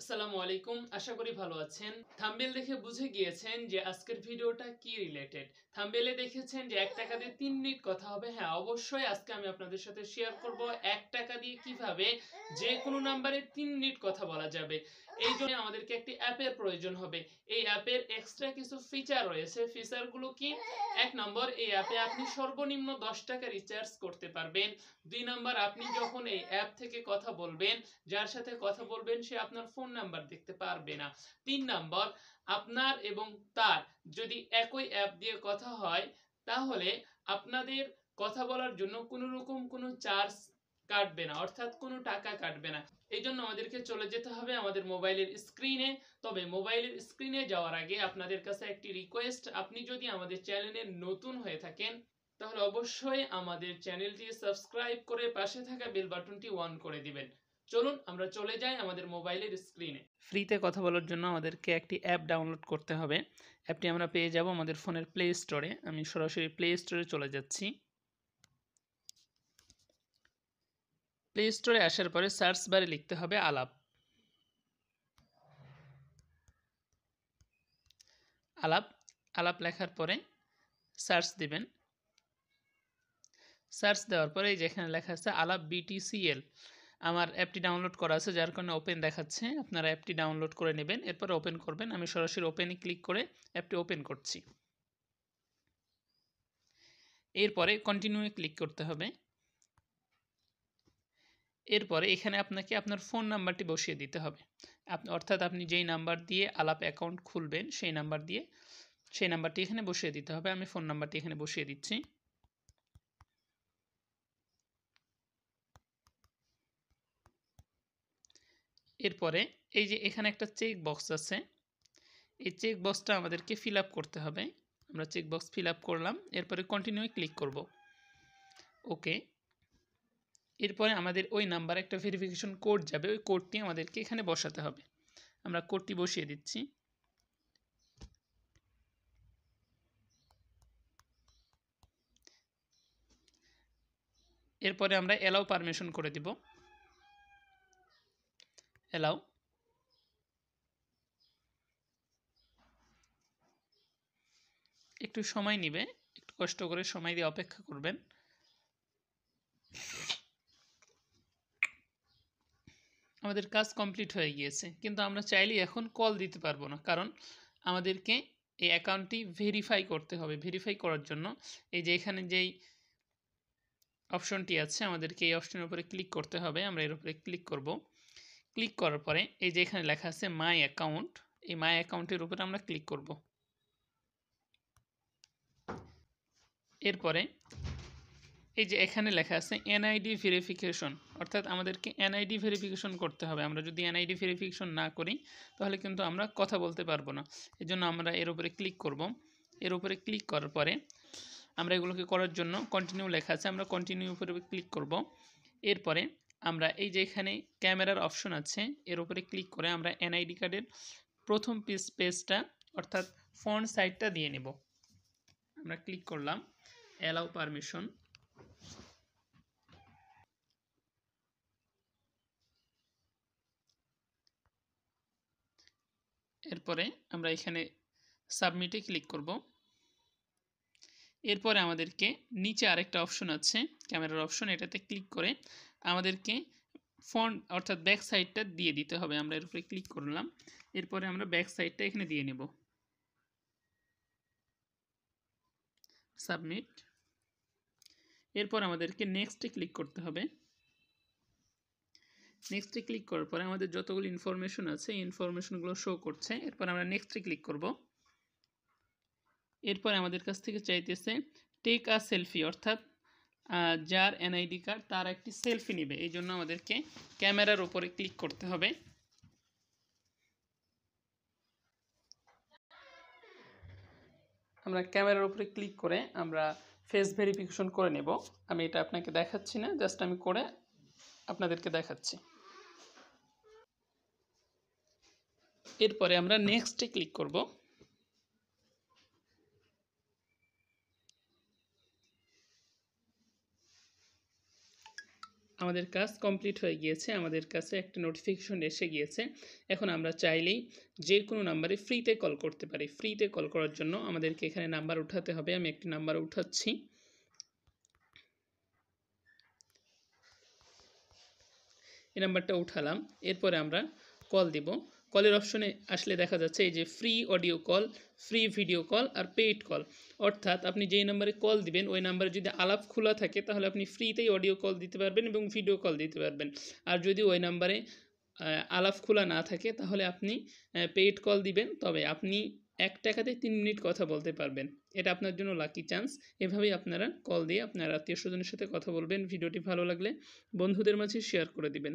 আসসালামু আলাইকুম, আশা করি ভালো আছেন। থাম্বনেল দেখে বুঝে গিয়েছেন যে আজকের ভিডিওটা কি রিলেটেড। থাম্বনেলে দেখেছেন যে 1 টাকা দিয়ে 3 মিনিট কথা হবে। হ্যাঁ, অবশ্যই আজকে আমি আপনাদের সাথে শেয়ার করব 1 টাকা দিয়ে কিভাবে যে কোনো নাম্বারে 3 মিনিট কথা বলা যাবে। এই জন্য আমাদেরকে একটি অ্যাপের প্রয়োজন হবে। এই অ্যাপের এক্সট্রা কিছু ফিচার রয়েছে। ফিচারগুলো কি? 1 নম্বর, এই অ্যাপে আপনি সর্বনিম্ন 10 টাকা রিচার্জ করতে পারবেন। 2 নম্বর, আপনি যখন এই অ্যাপ থেকে কথা বলবেন, যার সাথে কথা বলবেন সে আপনার ফোন নাম্বার দেখতে পারবে না। 3 নম্বর, আপনার এবং তার যদি একই অ্যাপ দিয়ে কথা হয় তাহলে আপনাদের কথা বলার জন্য কোনো রকম কোনো চার্জ কাটবে না, অর্থাৎ কোনো টাকা কাটবে না। এই জন্য আমাদেরকে চলে যেতে হবে আমাদের মোবাইলের স্ক্রিনে। তবে মোবাইলের স্ক্রিনে যাওয়ার আগে আপনাদের কাছে একটি রিকোয়েস্ট, আপনি যদি আমাদের চ্যানেলে নতুন হয়ে থাকেন তাহলে অবশ্যই আমাদের চ্যানেলটি সাবস্ক্রাইব করে পাশে থাকা বেল বাটনটি অন করে দিবেন। চলুন আমরা চলে যাই আমাদের মোবাইলের স্ক্রিনে। ফ্রিতে কথা বলার জন্য আমাদেরকে একটি অ্যাপ ডাউনলোড করতে হবে। অ্যাপটি আমরা পেয়ে যাব আমাদের ফোনের প্লে স্টোরে। আমি সরাসরি প্লে স্টোরে চলে যাচ্ছি। প্লে স্টোরে আসার পরে সার্চ বারে লিখতে হবে আলাপ। আলাপ আলাপ লেখার পরে সার্চ দিবেন। সার্চ দেওয়ার পরে যেখানে লেখা আছে আলাপ BTCL, আমার অ্যাপটি ডাউনলোড করা আছে যার কারণে ওপেন দেখাচ্ছে। আপনারা অ্যাপটি ডাউনলোড করে নেবেন, এরপর ওপেন করবেন। আমি সরাসরি ওপেনে ক্লিক করে অ্যাপটি ওপেন করছি। এরপরে কন্টিনিউয়ে ক্লিক করতে হবে। এরপরে এখানে আপনাকে আপনার ফোন নাম্বারটি বসিয়ে দিতে হবে। অর্থাৎ আপনি যেই নাম্বার দিয়ে আলাপ অ্যাকাউন্ট খুলবেন সেই নাম্বারটি এখানে বসিয়ে দিতে হবে। আমি ফোন নাম্বারটি এখানে বসিয়ে দিচ্ছি। এরপরে এই যে এখানে একটা চেক বক্স আছে, এই চেক বক্সটা আমাদেরকে ফিল আপ করতে হবে। আমরা চেক বক্স ফিল আপ করলাম, এরপরে কন্টিনিউ ক্লিক করব। ওকে। এরপরে আমাদের ওই নাম্বারে একটা ভেরিফিকেশন কোড যাবে, ওই কোডটি আমাদেরকে এখানে বসাতে হবে। আমরা কোডটি বসিয়ে দিচ্ছি। এরপরে আমরা অ্যালাউ পারমিশন করে দিব। অ্যালাউ। একটু সময় নেবে, একটু কষ্ট করে সময় দিয়ে অপেক্ষা করবেন। আমাদের কাজ কমপ্লিট হয়ে গিয়েছে, কিন্তু আমরা চাইলেই এখন কল দিতে পারবো না, কারণ আমাদেরকে এই অ্যাকাউন্টটি ভেরিফাই করতে হবে। ভেরিফাই করার জন্য এই যে এখানে যেই অপশনটি আছে আমাদেরকে এই অপশনের উপরে ক্লিক করতে হবে। আমরা এর উপরে ক্লিক করব। ক্লিক করার পরে এই যে এখানে লেখা আছে মাই অ্যাকাউন্ট, এই মাই অ্যাকাউন্টের উপরে আমরা ক্লিক করব। এরপরে এই যে এখানে লেখা আছে এনআইডি ভেরিফিকেশন, অর্থাৎ আমাদেরকে এনআইডি ভেরিফিকেশন করতে হবে। আমরা যদি এনআইডি ভেরিফিকেশন না করি তাহলে কিন্তু আমরা কথা বলতে পারবো না। এজন্য আমরা এর উপরে ক্লিক করব। এর উপরে ক্লিক করার পরে আমরা এগুলোকে করার জন্য কন্টিনিউ লেখা আছে, আমরা কন্টিনিউ উপরে ক্লিক করব। এরপরে আমরা এই যে এখানে ক্যামেরার অপশন আছে, এর উপরে ক্লিক করে আমরা এনআইডি কার্ডের প্রথম পেজটা অর্থাৎ ফ্রন্ট সাইডটা দিয়ে নেব। আমরা ক্লিক করলাম অ্যালাউ পারমিশন। এরপরে আমরা এখানে সাবমিটে ক্লিক করব। এরপরে আমাদেরকে নিচে আরেকটা অপশন আছে ক্যামেরার অপশন, এটাতে ক্লিক করে আমাদেরকে ফ্রন্ট অর্থাৎ ব্যাক সাইডটা দিয়ে দিতে হবে। আমরা এর উপরে ক্লিক করলাম, এরপরে আমরা ব্যাক সাইডটা এখানে দিয়ে নেব। সাবমিট। এরপর আমাদেরকে নেক্সটে ক্লিক করতে হবে। নেক্সটে ক্লিক করার পরে আমাদের যতগুলো ইনফরমেশন আছে এই ইনফরমেশনগুলো শো করছে। এরপর আমরা নেক্সটে ক্লিক করব। এরপর আমাদের কাছ থেকে চাইতেছে টেক আ সেলফি, অর্থাৎ যার এনআইডি কার্ড তার একটি সেলফি নেবে। এই জন্য আমাদেরকে ক্যামেরার উপরে ক্লিক করতে হবে। আমরা ক্যামেরার উপরে ক্লিক করে আমরা ফেস ভেরিফিকেশন করে নেব। আমি এটা আপনাকে দেখাচ্ছি না, জাস্ট আমি করে আপনাদেরকে দেখাচ্ছি। এরপরে আমরা নেক্সটে ক্লিক করব। আমাদের কাজ কমপ্লিট হয়ে গিয়েছে, আমাদের কাছে একটা নোটিফিকেশন এসে গিয়েছে। এখন আমরা চাইলেই যে কোনো নাম্বারে ফ্রিতে কল করতে পারি। ফ্রিতে কল করার জন্য আমাদেরকে এখানে নাম্বার উঠাতে হবে। আমি একটি নাম্বার উঠাচ্ছি। এই নাম্বারটা উঠালাম, এরপরে আমরা কল দিব। কলের অপশনে আসলে দেখা যাচ্ছে এই যে free audio call, free video call আর পেইড কল। অর্থাৎ আপনি যেই নাম্বারে কল দিবেন ওই নাম্বারে যদি আলাপ খোলা থাকে তাহলে আপনি ফ্রিতেই অডিও কল দিতে পারবেন এবং ভিডিও কল দিতে পারবেন। আর যদি ওই নাম্বারে আলাপ খোলা না থাকে তাহলে আপনি পেইড কল দিবেন, তবে আপনি 1 টাকাতে 3 মিনিট কথা বলতে পারবেন। এটা আপনার জন্য লাকি চান্স। এভাবেই আপনারা কল দিয়ে আপনার আত্মীয় স্বজনের সাথে কথা বলবেন। ভিডিওটি ভালো লাগলে বন্ধুদের মাঝে শেয়ার করে দিবেন।